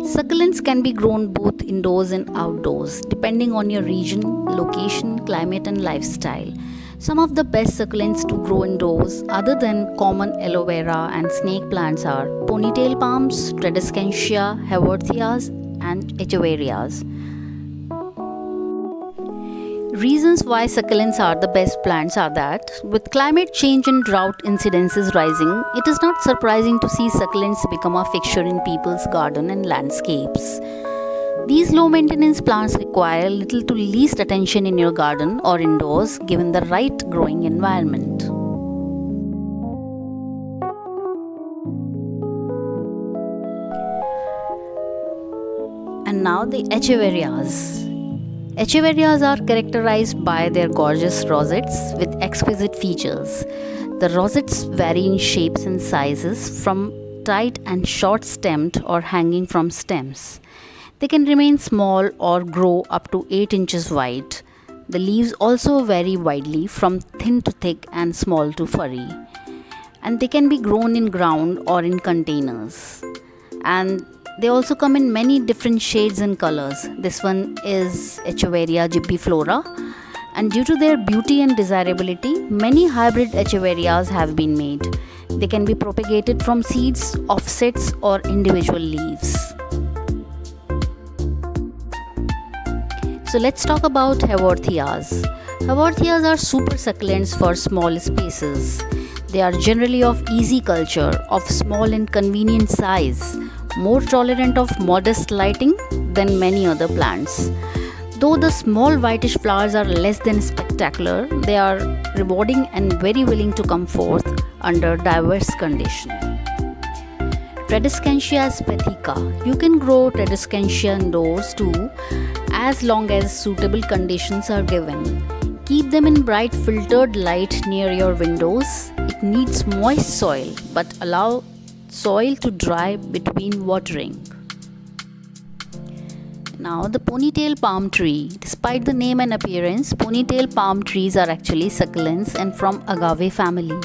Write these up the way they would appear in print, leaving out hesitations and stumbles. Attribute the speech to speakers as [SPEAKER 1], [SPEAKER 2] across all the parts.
[SPEAKER 1] Succulents can be grown both indoors and outdoors, depending on your region, location, climate, and lifestyle. Some of the best succulents to grow indoors, other than common aloe vera and snake plants, are ponytail palms, Tradescantia, Haworthias, and Echeverias. Reasons why succulents are the best plants are that with climate change and drought incidences rising, it is not surprising to see succulents become a fixture in people's garden and landscapes. These low maintenance plants require little to least attention in your garden or indoors given the right growing environment. And now the Echeverias. Echeverias are characterized by their gorgeous rosettes with exquisite features. The rosettes vary in shapes and sizes from tight and short stemmed or hanging from stems. They can remain small or grow up to 8 inches wide. The leaves also vary widely from thin to thick and small to furry. And they can be grown in ground or in containers. And they also come in many different shades and colors. This one is Echeveria gibbiflora, and due to their beauty and desirability, many hybrid Echeverias have been made. They can be propagated from seeds, offsets, or individual leaves. So let's talk about Haworthias. Haworthias are super succulents for small spaces. They are generally of easy culture, of small and convenient size, more tolerant of modest lighting than many other plants. Though the small whitish flowers are less than spectacular, they are rewarding and very willing to come forth under diverse conditions. Tradescantia spathica. You can grow Tradescantia indoors too, as long as suitable conditions are given. Keep them in bright filtered light near your windows. It needs moist soil, but allow soil to dry between watering. Now the ponytail palm tree. Despite the name and appearance, ponytail palm trees are actually succulents and from agave family.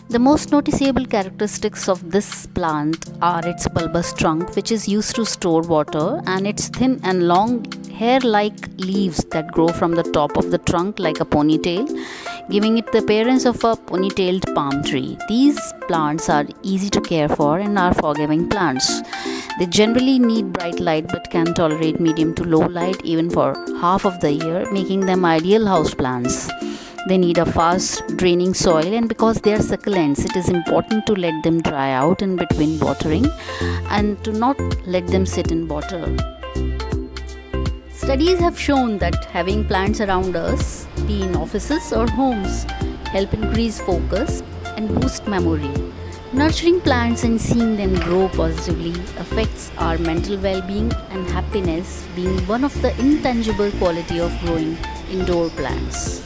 [SPEAKER 1] The most noticeable characteristics of this plant are its bulbous trunk, which is used to store water, and its thin and long hair-like leaves that grow from the top of the trunk like a ponytail, giving it the appearance of a ponytailed palm tree. These plants are easy to care for and are forgiving plants. They generally need bright light but can tolerate medium to low light even for half of the year, making them ideal house plants. They need a fast draining soil, and because they are succulents, it is important to let them dry out in between watering and to not let them sit in water. Studies have shown that having plants around us, be in offices or homes, help increase focus and boost memory. Nurturing plants and seeing them grow positively affects our mental well-being and happiness, being one of the intangible quality of growing indoor plants.